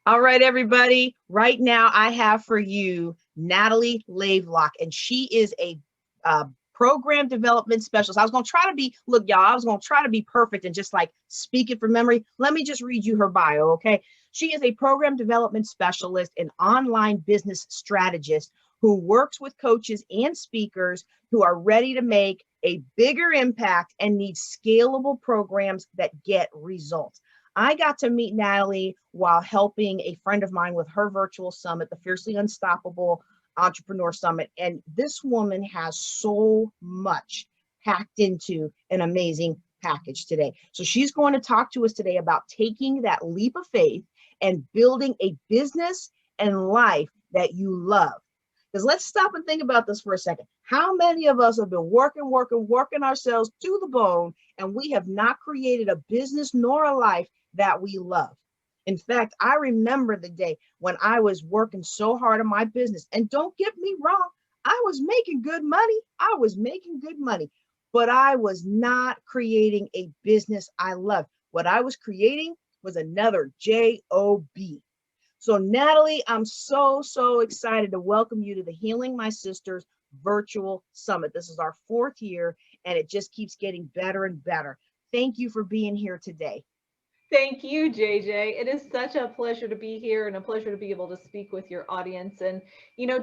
All right, everybody. Right now, I have for you Natalie Lavelock, and she is a uh, program development specialist. I was going to try to be, look, y'all, I was going to try to be perfect and just like speak it from memory. Let me just read you her bio, okay? She is a program development specialist and online business strategist who works with coaches and speakers who are ready to make a bigger impact and need scalable programs that get results. I got to meet Natalie while helping a friend of mine with her virtual summit, the Fiercely Unstoppable Entrepreneur Summit. And this woman has so much packed into an amazing package today. So she's going to talk to us today about taking that leap of faith and building a business and life that you love. Because let's stop and think about this for a second. How many of us have been working ourselves to the bone, and we have not created a business nor a life that we love? In fact, I remember the day when I was working so hard on my business. And don't get me wrong, I was making good money. I was making good money, but I was not creating a business I loved. What I was creating was another job. So, Natalie, I'm so excited to welcome you to the Healing My Sisters virtual summit. This is our fourth year, and it just keeps getting better and better. Thank you for being here today. Thank you, JJ. It is such a pleasure to be here and a pleasure to be able to speak with your audience and,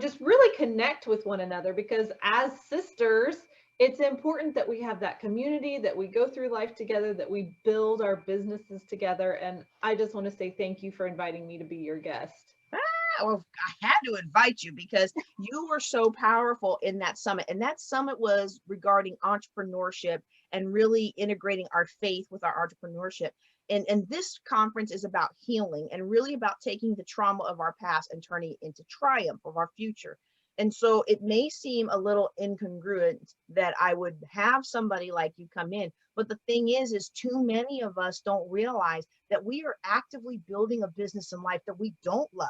just really connect with one another because as sisters, it's important that we have that community, that we go through life together, that we build our businesses together. And I just want to say thank you for inviting me to be your guest. Well, I had to invite you because you were so powerful in that summit. And that summit was regarding entrepreneurship and really integrating our faith with our entrepreneurship. And this conference is about healing and really about taking the trauma of our past and turning it into triumph of our future. And so it may seem a little incongruent that I would have somebody like you come in, but the thing is too many of us don't realize that we are actively building a business in life that we don't love,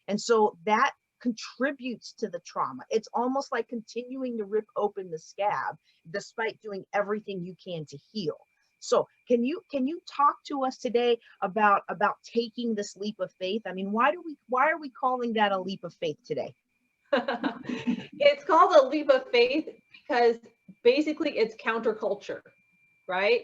and so that contributes to the trauma. It's almost like continuing to rip open the scab despite doing everything you can to heal. So can you talk to us today about taking this leap of faith? I mean, why are we calling that a leap of faith today? It's called a leap of faith because basically it's counterculture, right?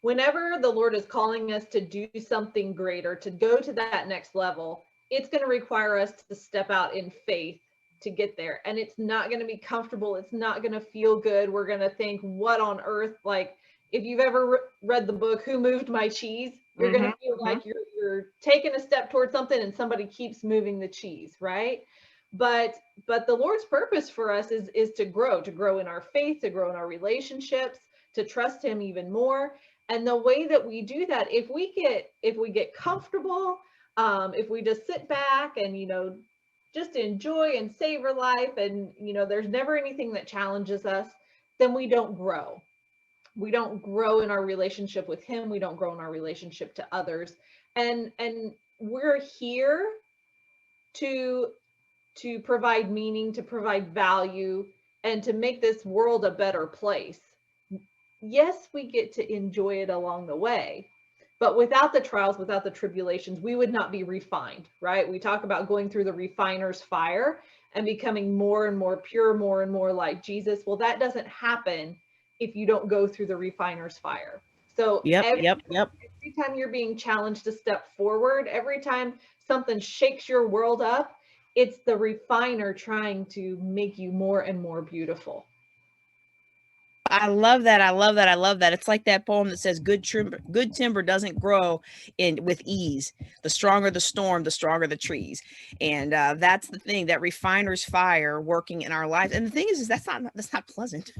Whenever the Lord is calling us to do something greater, to go to that next level, it's going to require us to step out in faith to get there. And it's not going to be comfortable. It's not going to feel good. We're going to think, what on earth? Like, if you've ever read the book, Who Moved My Cheese? You're going to Mm-hmm, feel mm-hmm. like you're taking a step towards something and somebody keeps moving the cheese, right? But but the Lord's purpose for us is to grow in our faith, to grow in our relationships, to trust Him even more. And the way that we do that, if we get comfortable, if we just sit back and just enjoy and savor life, and there's never anything that challenges us, then we don't grow. We don't grow in our relationship with Him. We don't grow in our relationship to others. And we're here to provide meaning, to provide value, and to make this world a better place. Yes, we get to enjoy it along the way, but without the trials, without the tribulations, we would not be refined, right? We talk about going through the refiner's fire and becoming more and more pure, more and more like Jesus. Well, that doesn't happen if you don't go through the refiner's fire. So Yep, yep, yep. every time you're being challenged to step forward, every time something shakes your world up, it's the refiner trying to make you more and more beautiful. I love that. I love that. I love that. It's like that poem that says good timber doesn't grow in with ease. The stronger the storm, the stronger the trees. And that's the thing, that refiner's fire working in our lives. And the thing is that's not pleasant.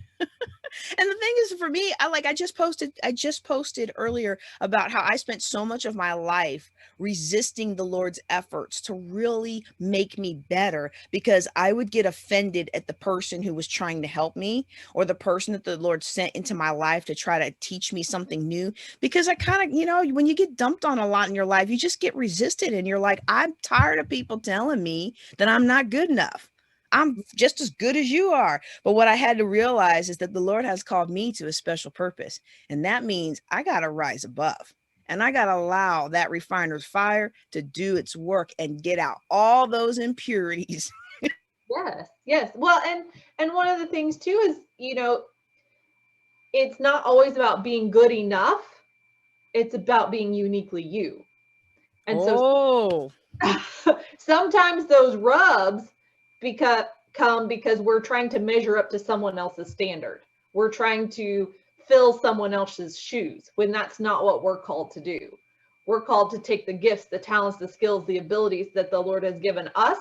And the thing is, for me, I just posted earlier about how I spent so much of my life resisting the Lord's efforts to really make me better because I would get offended at the person who was trying to help me, or the person that the Lord sent into my life to try to teach me something new. Because I kind of, when you get dumped on a lot in your life, you just get resisted, and you're like, I'm tired of people telling me that I'm not good enough. I'm just as good as you are. But what I had to realize is that the Lord has called me to a special purpose. And that means I got to rise above. and I got to allow that refiner's fire to do its work and get out all those impurities. Yes, yes. Well, and one of the things too is, it's not always about being good enough. It's about being uniquely you. And so Oh, sometimes those rubs come because we're trying to measure up to someone else's standard. We're trying to fill someone else's shoes when that's not what we're called to do. We're called to take the gifts, the talents, the skills, the abilities that the Lord has given us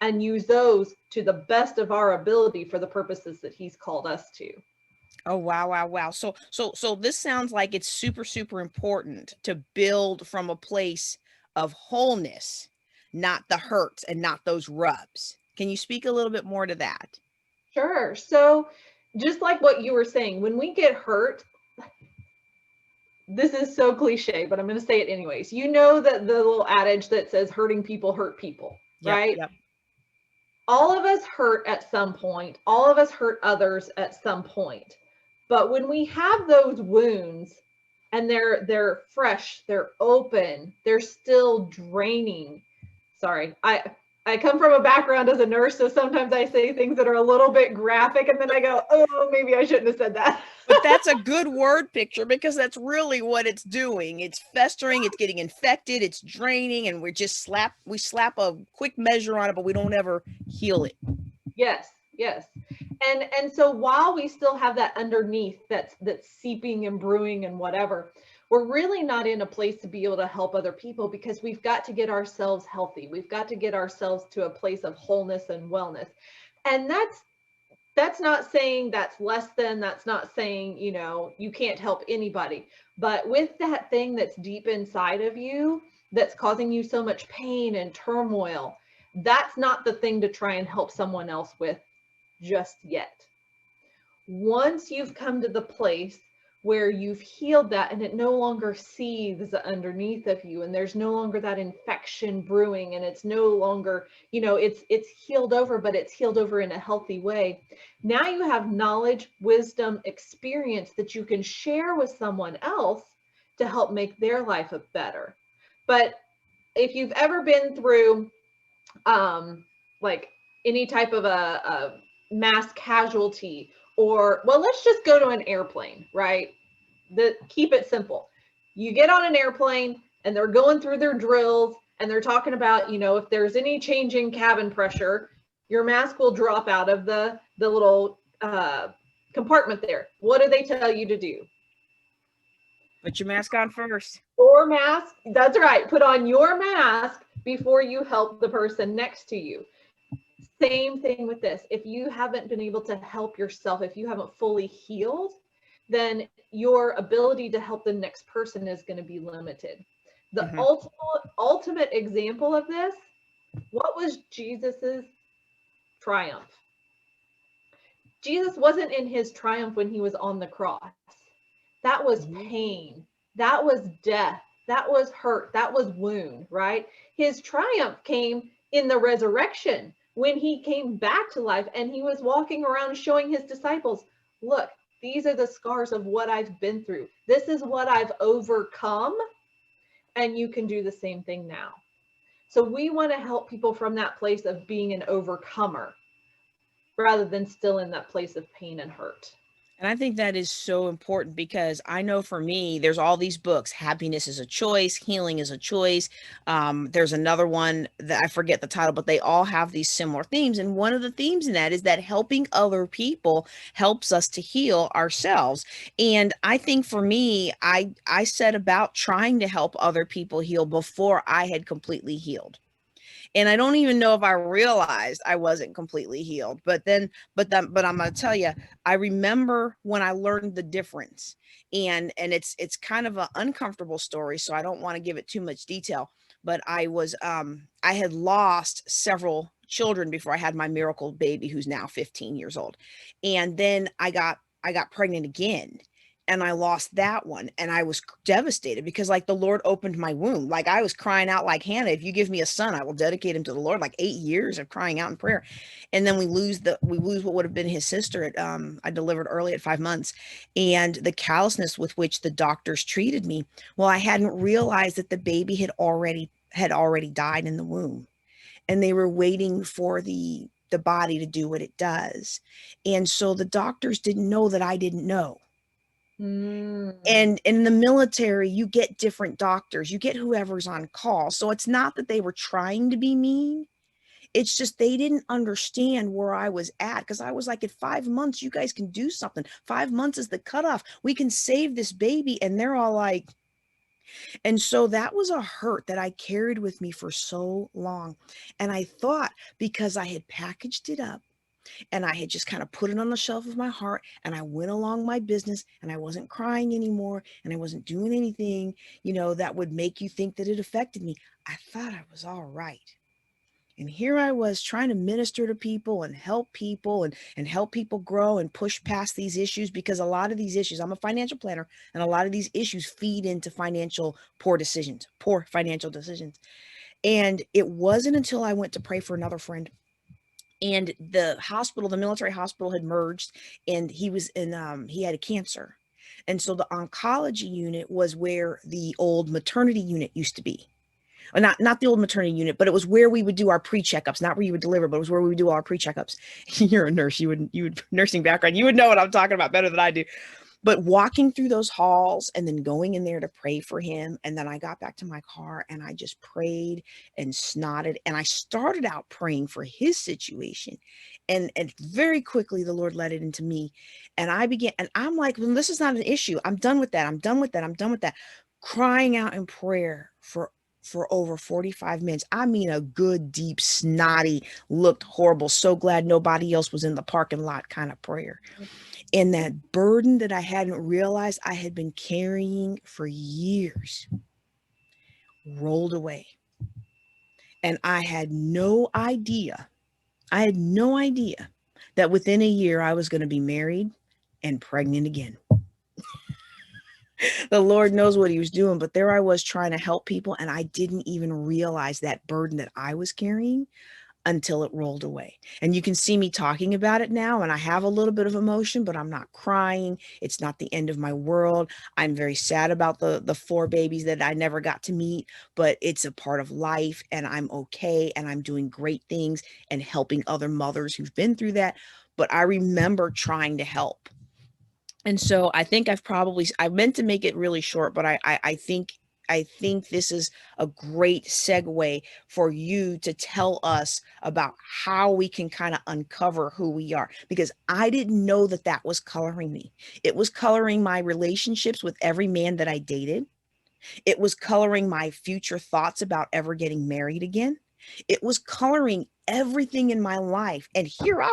and use those to the best of our ability for the purposes that he's called us to. oh, wow, wow, wow. So this sounds like it's super, super important to build from a place of wholeness, not the hurts and not those rubs. Can you speak a little bit more to that? Sure. So just like what you were saying, when we get hurt, this is so cliche, but I'm going to say it anyways. You know that the little adage that says hurting people hurt people, Yep, right? yep. All of us hurt at some point. All of us hurt others at some point. But when we have those wounds and they're fresh, they're open, they're still draining. Sorry, I come from a background as a nurse, so sometimes I say things that are a little bit graphic, and then I go, oh, maybe I shouldn't have said that. But that's a good word picture because that's really what it's doing. It's festering, it's getting infected, it's draining, and we slap a quick measure on it, but we don't ever heal it. Yes, yes. And so while we still have that underneath that's seeping and brewing and whatever, we're really not in a place to be able to help other people because we've got to get ourselves healthy. We've got to get ourselves to a place of wholeness and wellness. And that's not saying that's less than, that's not saying, you can't help anybody. But with that thing that's deep inside of you that's causing you so much pain and turmoil, that's not the thing to try and help someone else with just yet. Once you've come to the place where you've healed that and it no longer seethes underneath of you and there's no longer that infection brewing and it's no longer, it's healed over, but it's healed over in a healthy way. Now you have knowledge, wisdom, experience that you can share with someone else to help make their life a better. But if you've ever been through like any type of a mass casualty, or well, let's just go to an airplane, right? Keep it simple. You get on an airplane and they're going through their drills and they're talking about, if there's any change in cabin pressure, your mask will drop out of the little compartment there. What do they tell you to do? Put your mask on first. Your mask, that's right. Put on your mask before you help the person next to you. Same thing with this. If you haven't been able to help yourself, if you haven't fully healed, then your ability to help the next person is going to be limited. The ultimate example of this, what was Jesus's triumph? Jesus wasn't in his triumph when he was on the cross. That was pain. That was death. That was hurt. That was wound, right? His triumph came in the resurrection when he came back to life and he was walking around showing his disciples, look, these are the scars of what I've been through. This is what I've overcome. And you can do the same thing now. So we want to help people from that place of being an overcomer rather than still in that place of pain and hurt. And I think that is so important because I know for me, there's all these books. Happiness is a choice. Healing is a choice. There's another one that I forget the title, but they all have these similar themes. And one of the themes in that is that helping other people helps us to heal ourselves. And I think for me, I set about trying to help other people heal before I had completely healed. And I don't even know if I realized I wasn't completely healed. But I'm going to tell you, I remember when I learned the difference. And it's kind of an uncomfortable story, so I don't want to give it too much detail. But I had lost several children before I had my miracle baby, who's now 15 years old. And then I got pregnant again. and I lost that one, and I was devastated because like the Lord opened my womb. Like I was crying out like Hannah, if you give me a son, I will dedicate him to the Lord. Like 8 years of crying out in prayer. And then we lose what would have been his sister at I delivered early at 5 months, and the callousness with which the doctors treated me. Well, I hadn't realized that the baby had already died in the womb, and they were waiting for the body to do what it does. And so the doctors didn't know that I didn't know. Mm. And in the military, you get different doctors, you get whoever's on call. So it's not that they were trying to be mean. It's just they didn't understand where I was at, because I was like, at 5 months, you guys can do something. 5 months is the cutoff. We can save this baby. And they're all like, and so that was a hurt that I carried with me for so long. And I thought, because I had packaged it up and I had just kind of put it on the shelf of my heart, and I went along my business, and I wasn't crying anymore, and I wasn't doing anything, that would make you think that it affected me. I thought I was all right. And here I was trying to minister to people and help people and help people grow and push past these issues, because a lot of these issues, I'm a financial planner, and a lot of these issues feed into poor financial decisions. And it wasn't until I went to pray for another friend, and the military hospital had merged, and he had a cancer. And so the oncology unit was where the old maternity unit used to be. Not the old maternity unit, but it was where we would do our pre-checkups, not where you would deliver, but it was where we would do our pre-checkups. You're a nurse. You would nursing background. You would know what I'm talking about better than I do. But walking through those halls and then going in there to pray for him. And then I got back to my car and I just prayed and snotted. And I started out praying for his situation. And very quickly, the Lord led it into me. And I'm like, well, this is not an issue. I'm done with that. I'm done with that. I'm done with that. Crying out in prayer for over 45 minutes. I mean, a good, deep, snotty, looked horrible, so glad nobody else was in the parking lot kind of prayer. And that burden that I hadn't realized I had been carrying for years rolled away. And I had no idea that within a year I was going to be married and pregnant again. The Lord knows what he was doing, but there I was trying to help people, and I didn't even realize that burden that I was carrying until it rolled away. And you can see me talking about it now, and I have a little bit of emotion, but I'm not crying. It's not the end of my world. I'm very sad about the 4 babies that I never got to meet, but it's a part of life, and I'm okay, and I'm doing great things and helping other mothers who've been through that. But I remember trying to help. And so I think I meant to make it really short, but I think this is a great segue for you to tell us about how we can kind of uncover who we are, because I didn't know that that was coloring me. It was coloring my relationships with every man that I dated. It was coloring my future thoughts about ever getting married again. It was coloring everything in my life. And here I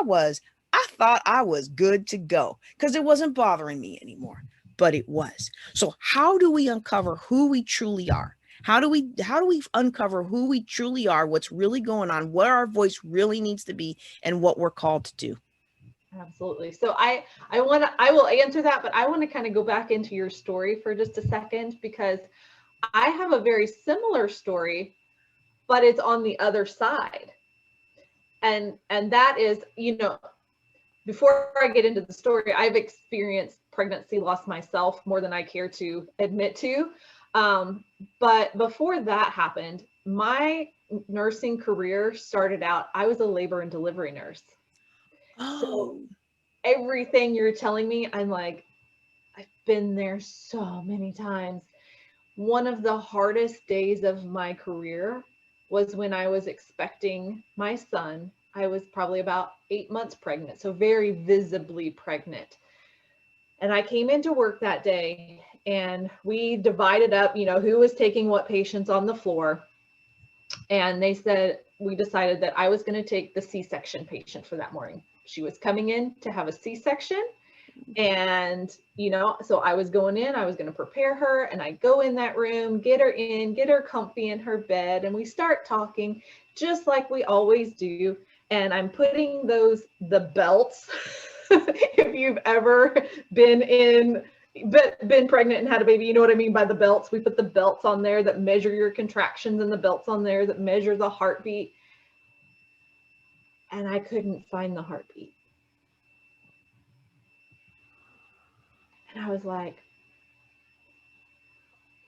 thought I was good to go because it wasn't bothering me anymore, but it was. So how do we uncover who we truly are? How do we uncover who we truly are, what's really going on, what our voice really needs to be, and what we're called to do? Absolutely. So I will answer that, but I want to kind of go back into your story for just a second, because I have a very similar story, but it's on the other side. And that is, before I get into the story, I've experienced pregnancy loss myself more than I care to admit to. But before that happened, my nursing career started out, I was a labor and delivery nurse. So Oh, everything you're telling me, I'm like, I've been there so many times. One of the hardest days of my career was when I was expecting my son. I was probably about 8 months pregnant, so very visibly pregnant. And I came into work that day and we divided up, who was taking what patients on the floor. And they said, we decided that I was going to take the C-section patient for that morning. She was coming in to have a C-section. And, so I was going in, I was going to prepare her, and I go in that room, get her in, get her comfy in her bed, and we start talking just like we always do. And I'm putting the belts, if you've ever been in been pregnant and had a baby, you know what I mean by the belts. We put the belts on there that measure your contractions and the belts on there that measure the heartbeat. And I couldn't find the heartbeat. And I was like,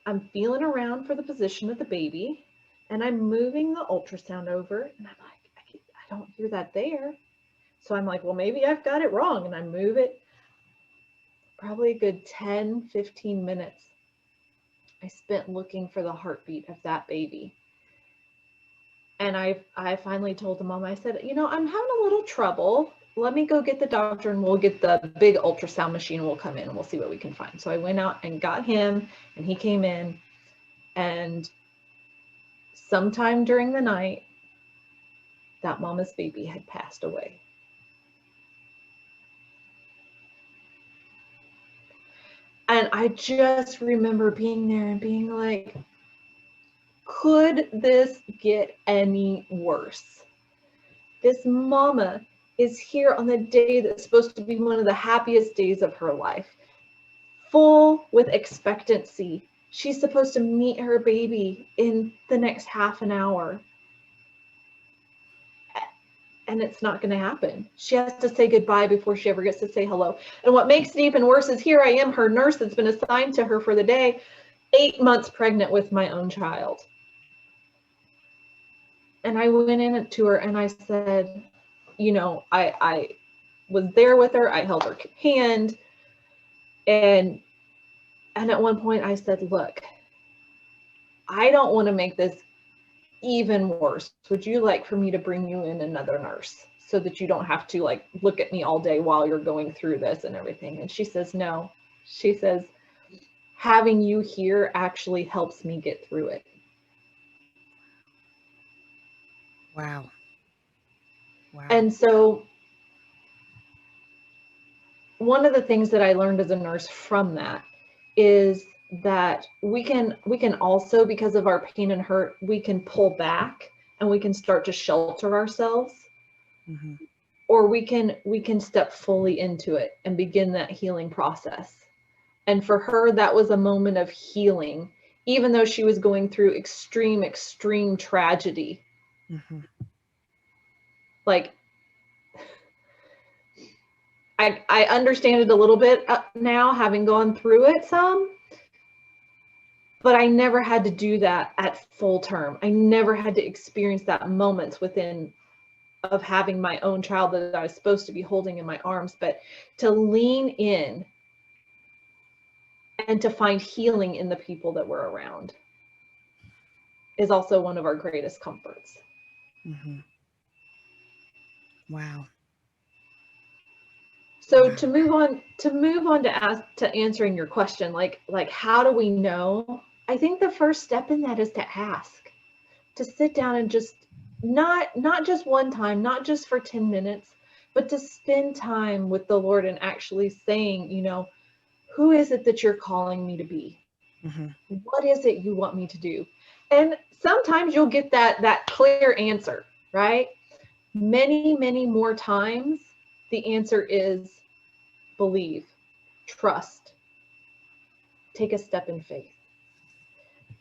I'm feeling around for the position of the baby, and I'm moving the ultrasound over, and I'm like, I don't hear that there. So I'm like, well, maybe I've got it wrong. And I move it. Probably a good 10, 15 minutes I spent looking for the heartbeat of that baby. And I finally told the mom, I said, I'm having a little trouble. Let me go get the doctor and we'll get the big ultrasound machine. We'll come in and we'll see what we can find. So I went out and got him, and he came in, and sometime during the night, that mama's baby had passed away. And I just remember being there and being like, could this get any worse? This mama is here on the day that's supposed to be one of the happiest days of her life, full with expectancy. She's supposed to meet her baby in the next half an hour. And it's not going to happen. She has to say goodbye before she ever gets to say hello. And what makes it even worse is here I am, her nurse that's been assigned to her for the day, 8 months pregnant with my own child. And I went in to her and I said, I was there with her. I held her hand. And at one point I said, look, I don't want to make this even worse. Would you like for me to bring you in another nurse so that you don't have to look at me all day while you're going through this and everything? And she says, no. She says, having you here actually helps me get through it. Wow. And so one of the things that I learned as a nurse from that is that we can also, because of our pain and hurt, we can pull back and we can start to shelter ourselves. Mm-hmm. Or we can step fully into it and begin that healing process. And for her, that was a moment of healing, even though she was going through extreme tragedy. Mm-hmm. I understand it a little bit now, having gone through it some, but I never had to do that at full term. I never had to experience that moments within of having my own child that I was supposed to be holding in my arms, but to lean in and to find healing in the people that were around is also one of our greatest comforts. Mm-hmm. Wow. So to move on to answering your question, like how do we know? I think the first step in that is to ask, to sit down and just not just one time, not just for 10 minutes, but to spend time with the Lord and actually saying, who is it that you're calling me to be? Mm-hmm. What is it you want me to do? And sometimes you'll get that clear answer, right? Many more times, the answer is believe, trust, take a step in faith.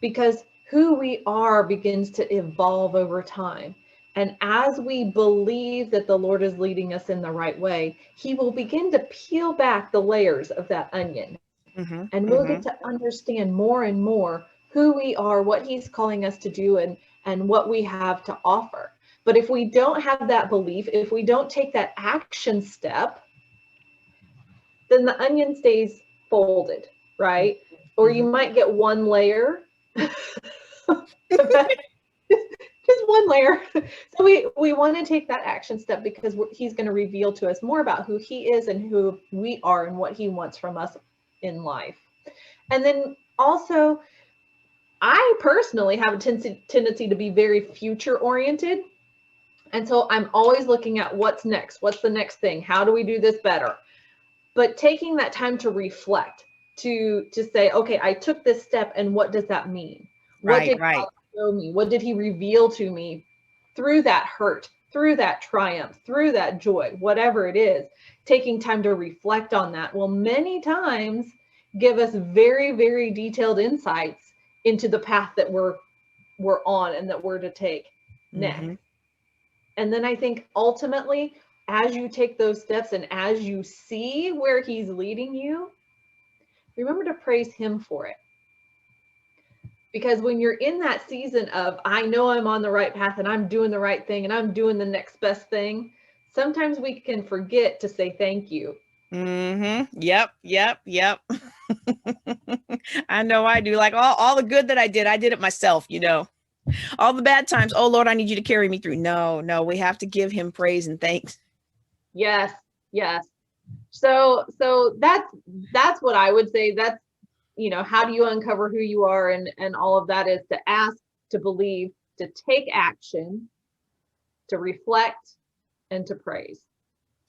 Because who we are begins to evolve over time. And as we believe that the Lord is leading us in the right way, He will begin to peel back the layers of that onion. Mm-hmm. And we'll get to understand more and more who we are, what He's calling us to do, and what we have to offer. But if we don't have that belief, if we don't take that action step, then the onion stays folded, right? Mm-hmm. Or you might get one layer. Just one layer. So we want to take that action step because He's going to reveal to us more about who He is and who we are and what He wants from us in life. And then also, I personally have a tendency to be very future oriented. And so I'm always looking at what's next. What's the next thing? How do we do this better? But taking that time to reflect, to say, okay, I took this step, and what does that mean? What did God show me? What did He reveal to me through that hurt, through that triumph, through that joy, whatever it is? Taking time to reflect on that will many times give us very, very detailed insights into the path that we're on and that we're to take next. Mm-hmm. And then I think ultimately, as you take those steps and as you see where he's leading you, remember to praise him for it. Because when you're in that season of, I know I'm on the right path and I'm doing the right thing and I'm doing the next best thing, sometimes we can forget to say thank you. Mm-hmm. Yep. I know I do. Like all the good that I did it myself, you know. All the bad times, oh Lord, I need you to carry me through. No, we have to give him praise and thanks. Yes. So that's what I would say. That's, how do you uncover who you are, and all of that is to ask, to believe, to take action, to reflect, and to praise.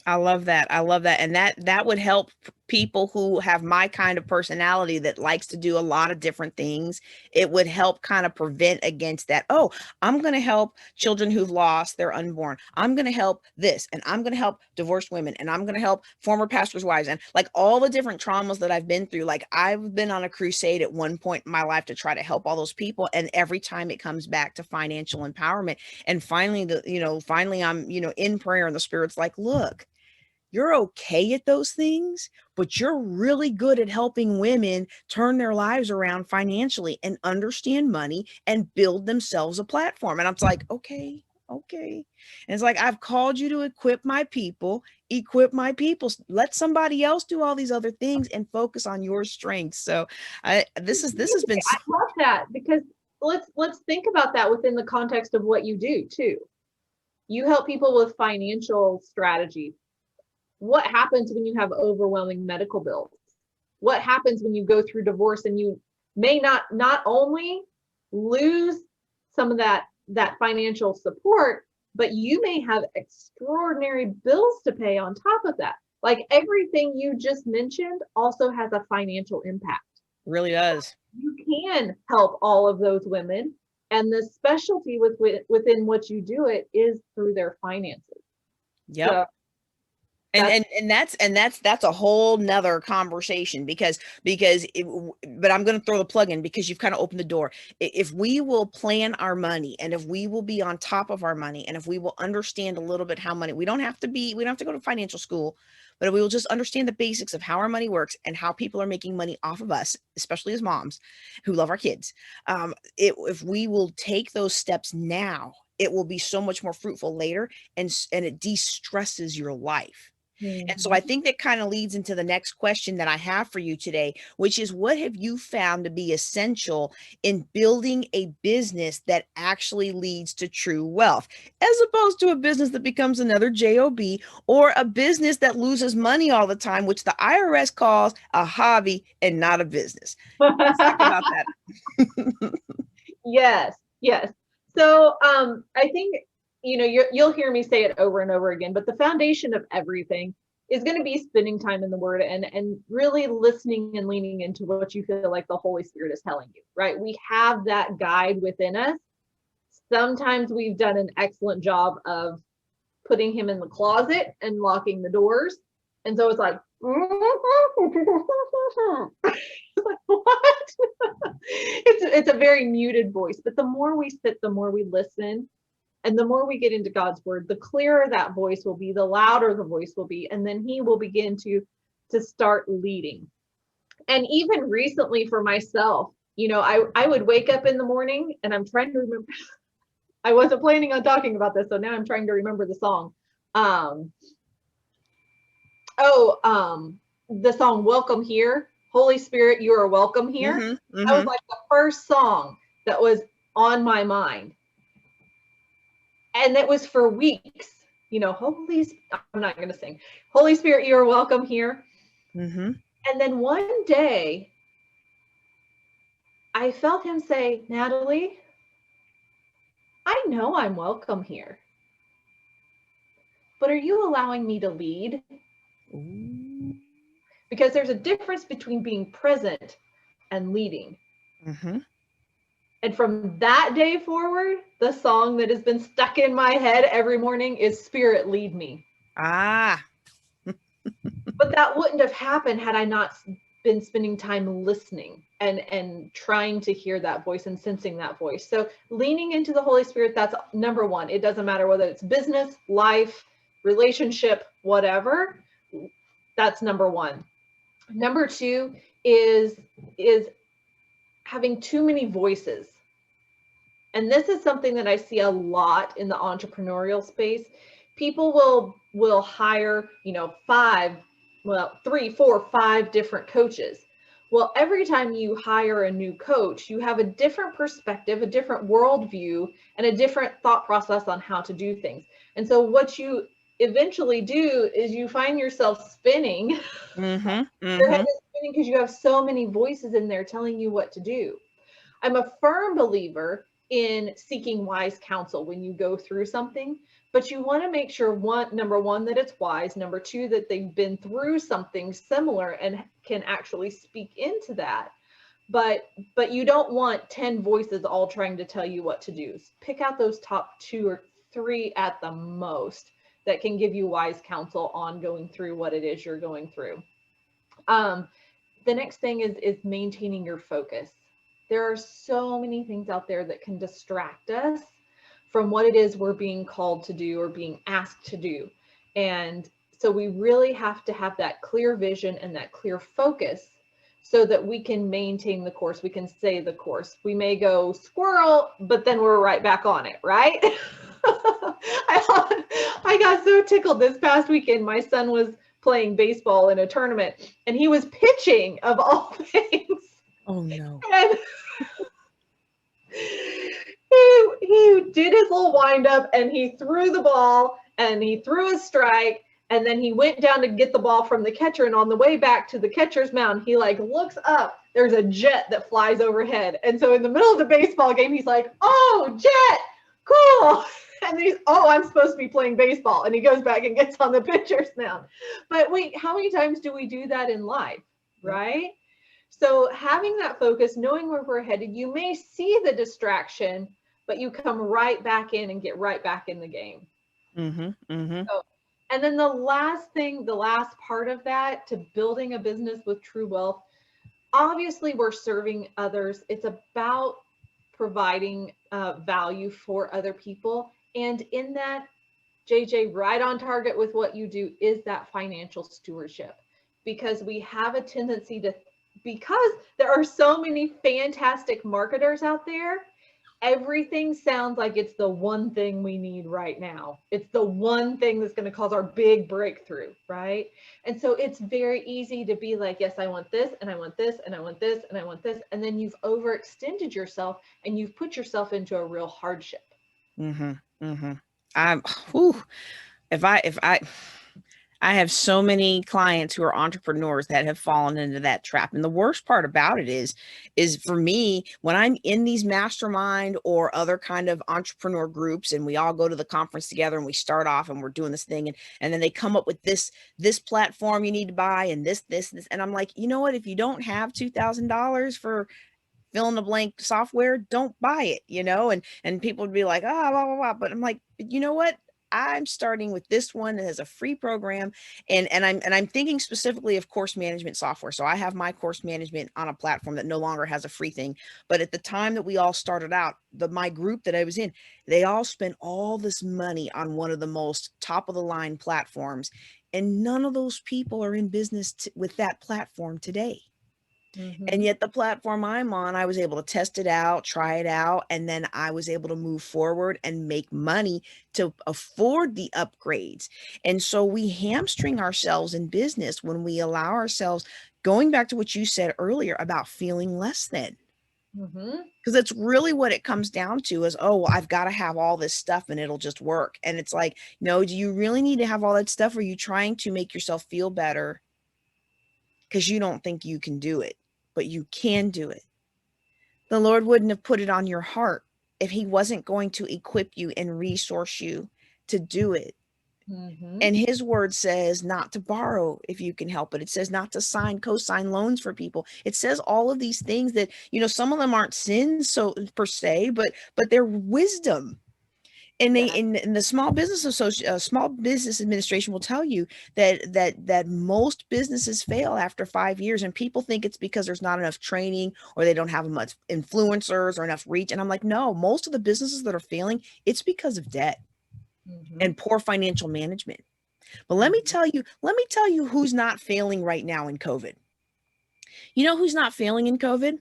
I love that. And that would help people who have my kind of personality that likes to do a lot of different things. It would help kind of prevent against that. Oh, I'm going to help children who've lost their unborn. I'm going to help this, and I'm going to help divorced women, and I'm going to help former pastors' wives, and like all the different traumas that I've been through. Like I've been on a crusade at one point in my life to try to help all those people. And every time it comes back to financial empowerment. And finally, finally I'm, in prayer, and the Spirit's like, look, you're okay at those things, but you're really good at helping women turn their lives around financially and understand money and build themselves a platform. And I'm like, okay. And it's like, I've called you to equip my people. Let somebody else do all these other things and focus on your strengths. So this has been. I love that, because let's think about that within the context of what you do too. You help people with financial strategy. What happens when you have overwhelming medical bills? What happens when you go through divorce and you may not only lose some of that financial support, but you may have extraordinary bills to pay on top of that. Like everything you just mentioned also has a financial impact. Really does. You can help all of those women, and the specialty within what you do it is through their finances. Yep. So, and that's a whole nother conversation, because but I'm going to throw the plug in, because you've kind of opened the door. If we will plan our money, and if we will be on top of our money, and if we will understand a little bit how money, we don't have to go to financial school, but if we will just understand the basics of how our money works and how people are making money off of us, especially as moms who love our kids. If we will take those steps now, it will be so much more fruitful later, and it de-stresses your life. And so I think that kind of leads into the next question that I have for you today, which is, what have you found to be essential in building a business that actually leads to true wealth, as opposed to a business that becomes another job, or a business that loses money all the time, which the IRS calls a hobby and not a business? Let's talk about that. Yes. So I think, you'll hear me say it over and over again, but the foundation of everything is going to be spending time in the Word and really listening and leaning into what you feel like the Holy Spirit is telling you, right? We have that guide within us. Sometimes we've done an excellent job of putting him in the closet and locking the doors. And so it's like, like, what? It's a very muted voice. But the more we sit, the more we listen, and the more we get into God's word, the clearer that voice will be, the louder the voice will be, and then he will begin to start leading. And even recently for myself, I would wake up in the morning, and I'm trying to remember. I wasn't planning on talking about this, so now I'm trying to remember the song. The song "Welcome Here." Holy Spirit, you are welcome here. Mm-hmm. That was like the first song that was on my mind. And it was for weeks, I'm not going to sing. Holy Spirit, you are welcome here. Mm-hmm. And then one day, I felt him say, Natalie, I know I'm welcome here, but are you allowing me to lead? Ooh. Because there's a difference between being present and leading. Mm-hmm. And from that day forward, the song that has been stuck in my head every morning is Spirit, Lead Me. Ah. But that wouldn't have happened had I not been spending time listening and trying to hear that voice and sensing that voice. So leaning into the Holy Spirit, that's number one. It doesn't matter whether it's business, life, relationship, whatever. That's number one. Number two is having too many voices. And this is something that I see a lot in the entrepreneurial space. People will hire, three, four, five different coaches. Well, every time you hire a new coach, you have a different perspective, a different worldview, and a different thought process on how to do things. And so what you eventually do is you find yourself spinning. Your head is spinning because you have so many voices in there telling you what to do. I'm a firm believer in seeking wise counsel when you go through something, but you want to make sure number one, that it's wise. Number two, that they've been through something similar and can actually speak into that. But you don't want 10 voices all trying to tell you what to do. Pick out those top 2 or 3 at the most that can give you wise counsel on going through what it is you're going through. The next thing is maintaining your focus. There are so many things out there that can distract us from what it is we're being called to do or being asked to do. And so we really have to have that clear vision and that clear focus so that we can maintain the course. We can stay the course. We may go squirrel, but then we're right back on it, right? I got so tickled this past weekend. My son was playing baseball in a tournament and he was pitching, of all things. Oh no. And he did his little wind up and he threw the ball and he threw a strike, and then he went down to get the ball from the catcher, and on the way back to the catcher's mound, he like looks up, there's a jet that flies overhead. And so in the middle of the baseball game, he's like, "Oh, jet, cool." And he's, "Oh, I'm supposed to be playing baseball." And he goes back and gets on the pitcher's mound. But wait, how many times do we do that in life, right? So having that focus, knowing where we're headed, you may see the distraction, but you come right back in and get right back in the game. So, and then the last part of that, to building a business with true wealth, obviously we're serving others. It's about providing value for other people. And in that, JJ, right on target with what you do is that financial stewardship, because we have a tendency to, because there are so many fantastic marketers out there, everything sounds like it's the one thing we need right now. It's the one thing that's going to cause our big breakthrough, right? And so it's very easy to be like, yes, I want this, and I want this, and I want this, and I want this. And then you've overextended yourself and you've put yourself into a real hardship. I have so many clients who are entrepreneurs that have fallen into that trap. And the worst part about it is for me, when I'm in these mastermind or other kind of entrepreneur groups, and we all go to the conference together and we start off and we're doing this thing, and then they come up with this platform you need to buy, and this. And I'm like, you know what, if you don't have $2,000 for fill in the blank software, don't buy it, and people would be like, blah, blah, blah. But I'm like, you know what? I'm starting with this one that has a free program, and I'm thinking specifically of course management software. So I have my course management on a platform that no longer has a free thing. But at the time that we all started out, my group that I was in, they all spent all this money on one of the most top of the line platforms, and none of those people are in business with that platform today. And yet the platform I'm on, I was able to test it out, try it out, and then I was able to move forward and make money to afford the upgrades. And so we hamstring ourselves in business when we allow ourselves, going back to what you said earlier about feeling less than. Because that's really what it comes down to is, oh, well, I've got to have all this stuff and it'll just work. And it's like, no, do you really need to have all that stuff? Or are you trying to make yourself feel better because you don't think you can do it? But you can do it. The Lord wouldn't have put it on your heart if he wasn't going to equip you and resource you to do it. And his word says not to borrow if you can help it. It says not to co-sign loans for people. It says all of these things that, some of them aren't sins so per se, but they're wisdom. And they Yeah. in the small business administration will tell you that most businesses fail after 5 years, and people think it's because there's not enough training or they don't have much influencers or enough reach. And I'm like, no, most of the businesses that are failing, it's because of debt Mhm. and poor financial management. But Mhm. let me tell you who's not failing right now in COVID. You know who's not failing in COVID?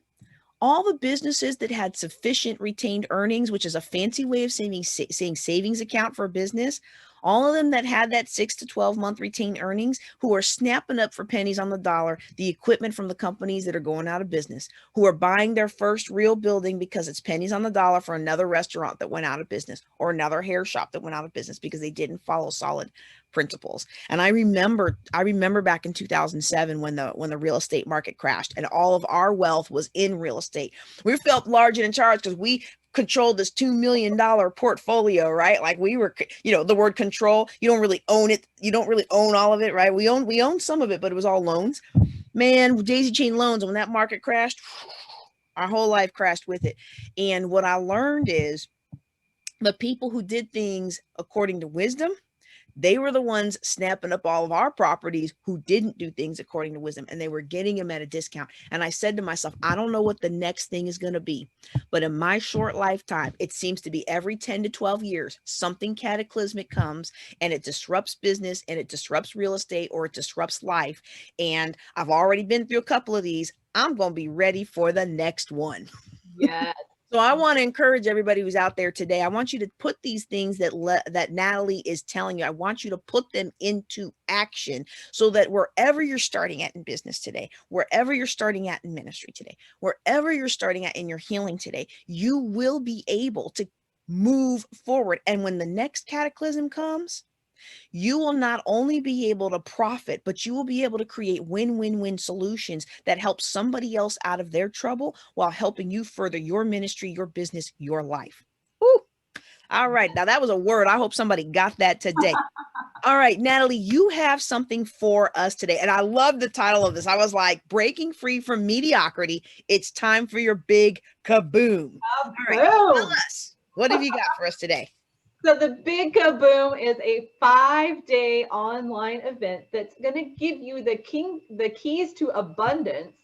All the businesses that had sufficient retained earnings, which is a fancy way of saying savings account for a business, all of them that had that 6 to 12 month retained earnings, who are snapping up for pennies on the dollar the equipment from the companies that are going out of business, who are buying their first real building because it's pennies on the dollar for another restaurant that went out of business or another hair shop that went out of business because they didn't follow solid principles. And I remember back in 2007 when the real estate market crashed and all of our wealth was in real estate. We felt large and in charge because we controlled this $2 million portfolio, right? Like we were, the word control, you don't really own it. You don't really own all of it, right? We own some of it, but it was all loans. Man, daisy chain loans. When that market crashed, our whole life crashed with it. And what I learned is the people who did things according to wisdom, they were the ones snapping up all of our properties who didn't do things according to wisdom, and they were getting them at a discount. And I said to myself, I don't know what the next thing is going to be, but in my short lifetime, it seems to be every 10 to 12 years, something cataclysmic comes and it disrupts business and it disrupts real estate or it disrupts life. And I've already been through a couple of these. I'm going to be ready for the next one. Yes. So I want to encourage everybody who's out there today. I want you to put these things that Natalie is telling you. I want you to put them into action so that wherever you're starting at in business today, wherever you're starting at in ministry today, wherever you're starting at in your healing today, you will be able to move forward. And when the next cataclysm comes, you will not only be able to profit, but you will be able to create win-win-win solutions that help somebody else out of their trouble while helping you further your ministry, your business, your life. Woo. All right. Now that was a word. I hope somebody got that today. All right, Natalie, you have something for us today. And I love the title of this. I was like, breaking free from mediocrity. It's time for your big kaboom. All right, tell Boom. us, what have you got for us today? So the Big Kaboom is a 5-day online event that's going to give you the keys to abundance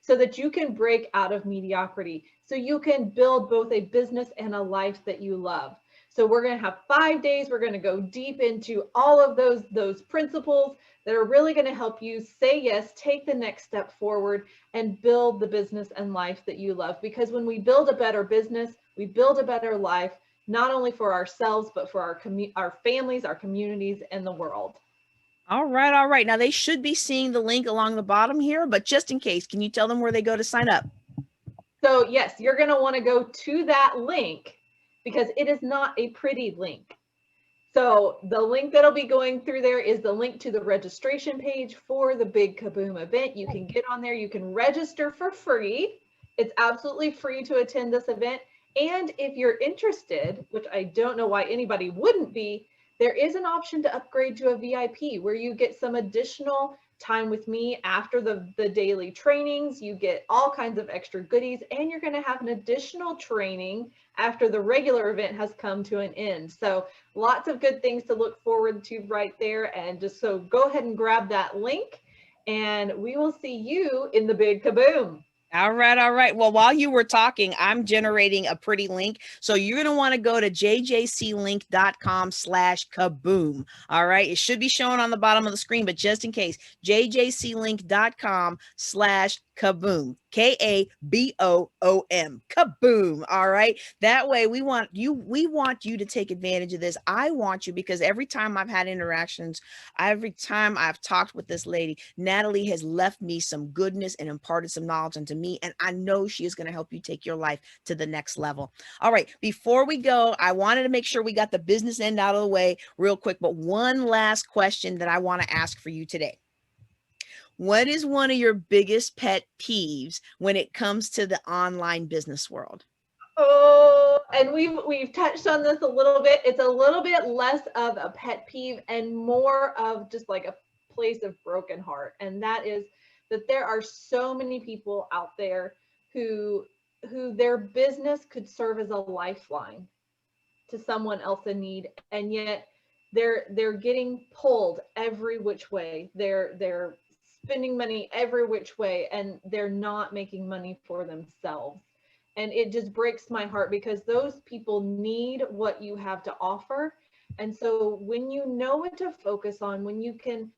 so that you can break out of mediocrity. So you can build both a business and a life that you love. So we're going to have 5 days. We're going to go deep into all of those principles that are really going to help you say yes, take the next step forward, and build the business and life that you love. Because when we build a better business, we build a better life, not only for ourselves, but for our families, our communities, and the world. All right, all right. Now they should be seeing the link along the bottom here, but just in case, can you tell them where they go to sign up? So yes, you're going to want to go to that link because it is not a pretty link. So the link that'll be going through there is the link to the registration page for the Big Kaboom event. You can get on there, you can register for free. It's absolutely free to attend this event. And if you're interested, which I don't know why anybody wouldn't be, there is an option to upgrade to a VIP where you get some additional time with me after the daily trainings. You get all kinds of extra goodies, and you're going to have an additional training after the regular event has come to an end. So lots of good things to look forward to right there. And just so go ahead and grab that link, and we will see you in the Big Kaboom. All right, all right. Well, while you were talking, I'm generating a pretty link. So you're going to want to go to jjclink.com/kaboom. All right. It should be showing on the bottom of the screen, but just in case, jjclink.com/kaboom. KABOOM. Kaboom. All right. That way we want you to take advantage of this. I want you, because every time I've had interactions, every time I've talked with this lady, Natalie has left me some goodness and imparted some knowledge unto me. And I know she is going to help you take your life to the next level. All right. Before we go, I wanted to make sure we got the business end out of the way real quick, but one last question that I want to ask for you today. What is one of your biggest pet peeves when it comes to the online business world? Oh, and we've touched on this a little bit. It's a little bit less of a pet peeve and more of just like a place of broken heart. And that is that there are so many people out there who their business could serve as a lifeline. to someone else in need, and yet they're getting pulled every which way. They're spending money every which way, and they're not making money for themselves. And it just breaks my heart, because those people need what you have to offer. And so when you know what to focus on, when you can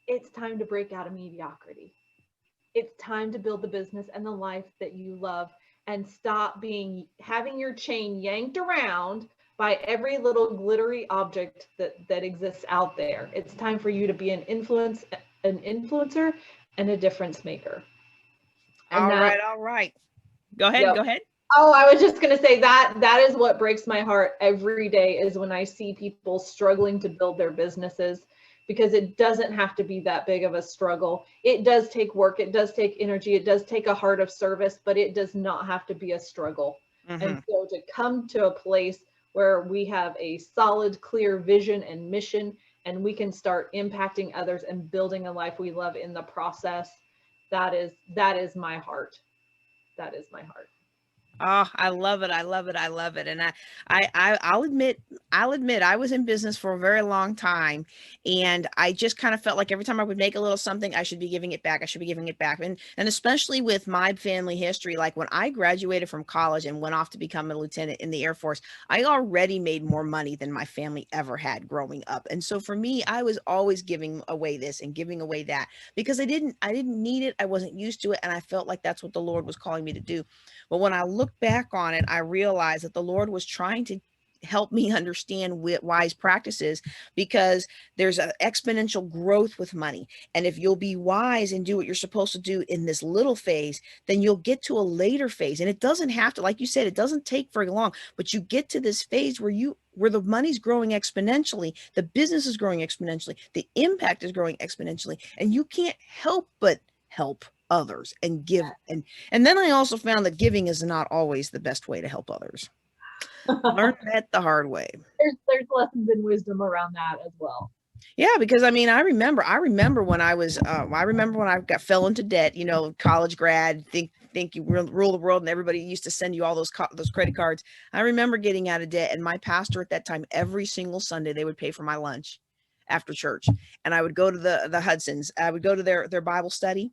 it's time to break out of mediocrity. It's time to build the business and the life that you love, and stop having your chain yanked around by every little glittery object that exists out there. It's time for you to be an influencer and a difference maker. And all right. Go ahead, yep. go ahead. Oh, I was just going to say that is what breaks my heart every day, is when I see people struggling to build their businesses, because it doesn't have to be that big of a struggle. It does take work. It does take energy. It does take a heart of service, but it does not have to be a struggle. And so to come to a place where we have a solid, clear vision and mission, and we can start impacting others and building a life we love in the process, that is my heart. That is my heart. Oh, I love it. I love it. I love it. And I'll admit, I was in business for a very long time, and I just kind of felt like every time I would make a little something, I should be giving it back. I should be giving it back. And especially with my family history, like when I graduated from college and went off to become a lieutenant in the Air Force, I already made more money than my family ever had growing up. And so for me, I was always giving away this and giving away that, because I didn't need it. I wasn't used to it. And I felt like that's what the Lord was calling me to do. But when I look back on it, I realized that the Lord was trying to help me understand wise practices, because there's an exponential growth with money. And if you'll be wise and do what you're supposed to do in this little phase, then you'll get to a later phase. And it doesn't have to, like you said, it doesn't take very long, but you get to this phase where the money's growing exponentially, the business is growing exponentially, the impact is growing exponentially, and you can't help but help others and give. And then I also found that giving is not always the best way to help others. Learn that the hard way. There's lessons in wisdom around that as well. Yeah, because I mean, I remember when I was, fell into debt, college grad, think you rule the world, and everybody used to send you all those credit cards. I remember getting out of debt, and my pastor at that time, every single Sunday, they would pay for my lunch after church, and I would go to the Hudsons. I would go to their Bible study,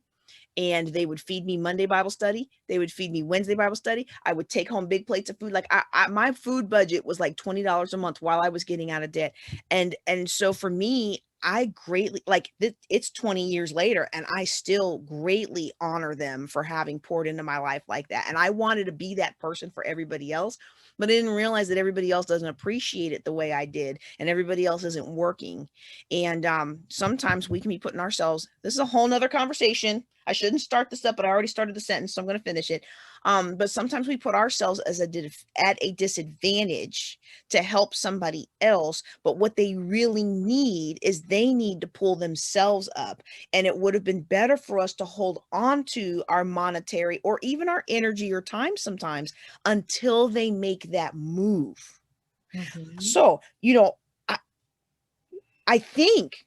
and they would feed me Monday Bible study. They would feed me Wednesday Bible study. I would take home big plates of food. Like my food budget was like $20 a month while I was getting out of debt. And so for me, I greatly, like, it's 20 years later, and I still greatly honor them for having poured into my life like that. And I wanted to be that person for everybody else, but I didn't realize that everybody else doesn't appreciate it the way I did, and everybody else isn't working. And sometimes we can be putting ourselves, this is a whole nother conversation. I shouldn't start this up, but I already started the sentence, so I'm going to finish it. But sometimes we put ourselves at a disadvantage to help somebody else. But what they really need is they need to pull themselves up. And it would have been better for us to hold on to our monetary or even our energy or time sometimes until they make that move. So, I think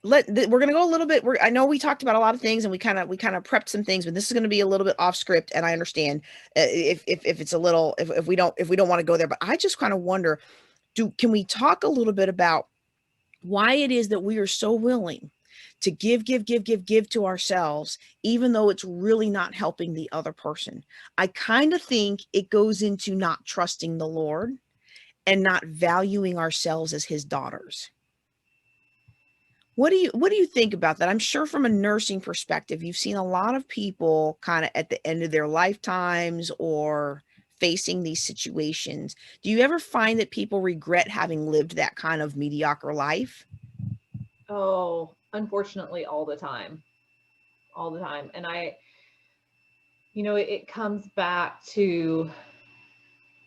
we're going to go a little bit. I know we talked about a lot of things, and we kind of prepped some things, but this is going to be a little bit off script. And I understand if it's a little, if we don't want to go there, but I just kind of wonder, can we talk a little bit about why it is that we are so willing to give to ourselves, even though it's really not helping the other person? I kind of think it goes into not trusting the Lord and not valuing ourselves as his daughters. What do you think about that? I'm sure from a nursing perspective, you've seen a lot of people kind of at the end of their lifetimes or facing these situations. Do you ever find that people regret having lived that kind of mediocre life? Oh, unfortunately, all the time. And it comes back to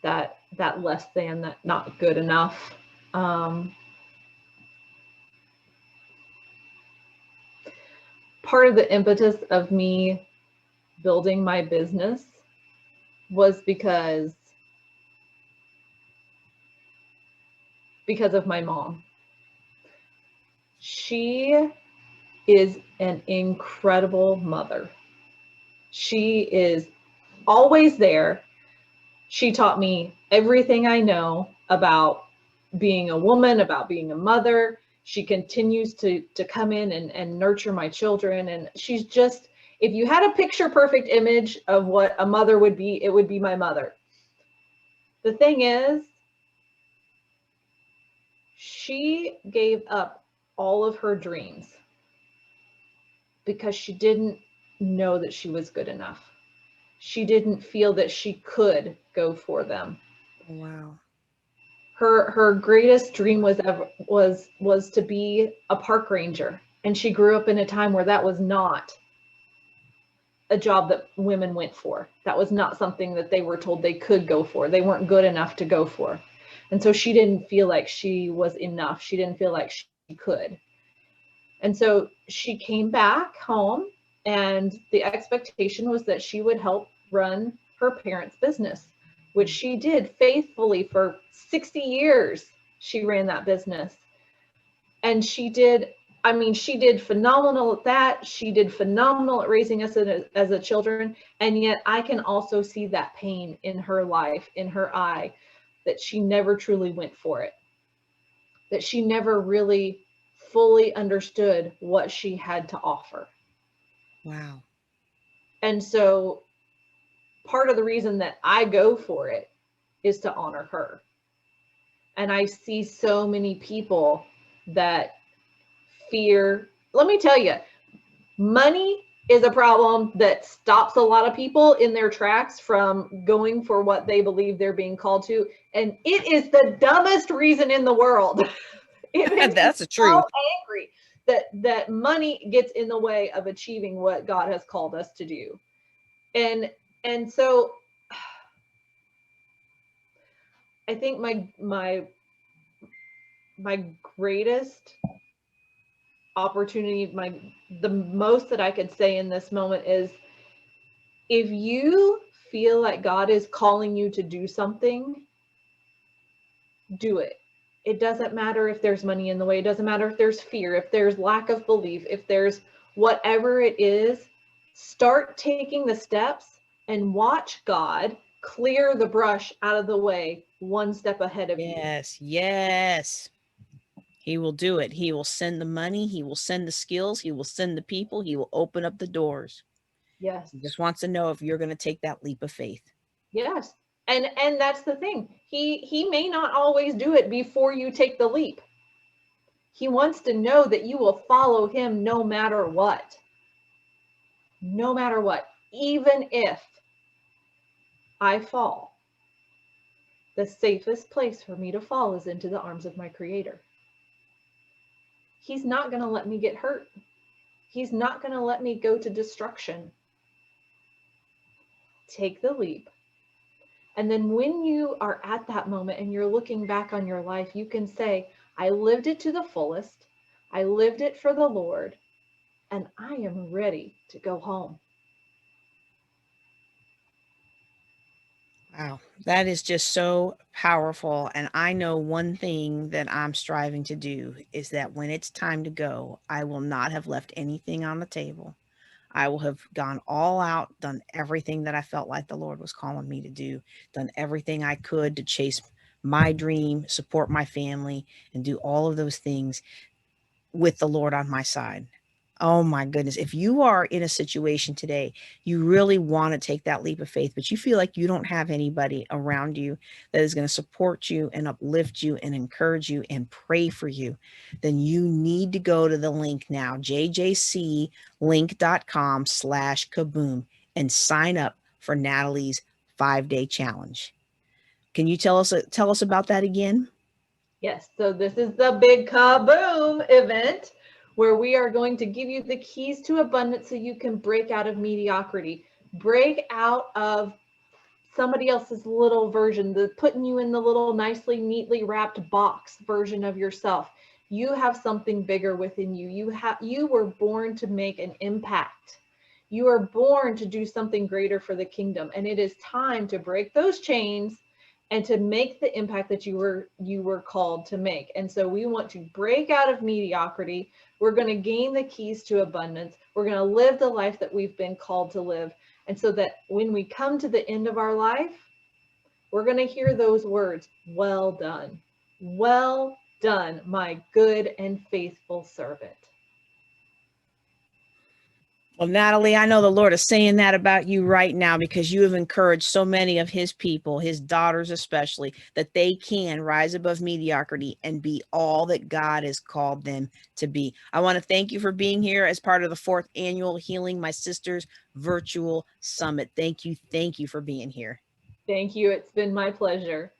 that less than, that not good enough. Part of the impetus of me building my business was because of my mom. She is an incredible mother. She is always there. She taught me everything I know about being a woman, about being a mother. She continues to come in and nurture my children. And she's just, if you had a picture perfect image of what a mother would be, it would be my mother. The thing is, she gave up all of her dreams because she didn't know that she was good enough. She didn't feel that she could go for them. Wow. Her greatest dream was to be a park ranger, and she grew up in a time where that was not a job that women went for. That was not something that they were told they could go for. They weren't good enough to go for. And so she didn't feel like she was enough. She didn't feel like she could. And so she came back home, and the expectation was that she would help run her parents' business, which she did faithfully for 60 years. She ran that business. And she did phenomenal at that. She did phenomenal at raising us as a children. And yet I can also see that pain in her life, in her eye, that she never truly went for it, that she never really fully understood what she had to offer. Wow. And so part of the reason that I go for it is to honor her. And I see so many people that fear. Let me tell you, money is a problem that stops a lot of people in their tracks from going for what they believe they're being called to. And it is the dumbest reason in the world. It makes That's me the truth. so angry that money gets in the way of achieving what God has called us to do. And so I think my greatest opportunity, the most that I could say in this moment is, if you feel like God is calling you to do something, do it. It doesn't matter if there's money in the way. It doesn't matter if there's fear, if there's lack of belief, if there's whatever it is. Start taking the steps and watch God clear the brush out of the way one step ahead of you. Yes. Yes. He will do it. He will send the money. He will send the skills. He will send the people. He will open up the doors. Yes. He just wants to know if you're going to take that leap of faith. Yes. And that's the thing. He may not always do it before you take the leap. He wants to know that you will follow him no matter what. No matter what. Even if I fall, the safest place for me to fall is into the arms of my Creator. He's not going to let me get hurt. He's not going to let me go to destruction. Take the leap. And then when you are at that moment and you're looking back on your life, you can say, I lived it to the fullest. I lived it for the Lord, and I am ready to go home. Wow. That is just so powerful. And I know one thing that I'm striving to do is that when it's time to go, I will not have left anything on the table. I will have gone all out, done everything that I felt like the Lord was calling me to do, done everything I could to chase my dream, support my family, and do all of those things with the Lord on my side. Oh my goodness. If you are in a situation today, you really want to take that leap of faith, but you feel like you don't have anybody around you that is going to support you and uplift you and encourage you and pray for you, then you need to go to the link now, jjclink.com/kaboom, and sign up for Natalie's 5-day challenge. Can you tell us about that again? Yes, so this is the Big Kaboom event where we are going to give you the keys to abundance so you can break out of mediocrity, break out of somebody else's little version, putting you in the little nicely, neatly wrapped box version of yourself. You have something bigger within you. You were born to make an impact. You are born to do something greater for the kingdom, and it is time to break those chains and to make the impact that you were called to make. And so we want to break out of mediocrity. We're going to gain the keys to abundance. We're going to live the life that we've been called to live. And so that when we come to the end of our life, we're going to hear those words, well done. Well done, my good and faithful servant. Well, Natalie, I know the Lord is saying that about you right now because you have encouraged so many of his people, his daughters especially, that they can rise above mediocrity and be all that God has called them to be. I want to thank you for being here as part of the 4th annual Healing My Sisters virtual summit. Thank you. Thank you for being here. Thank you. It's been my pleasure.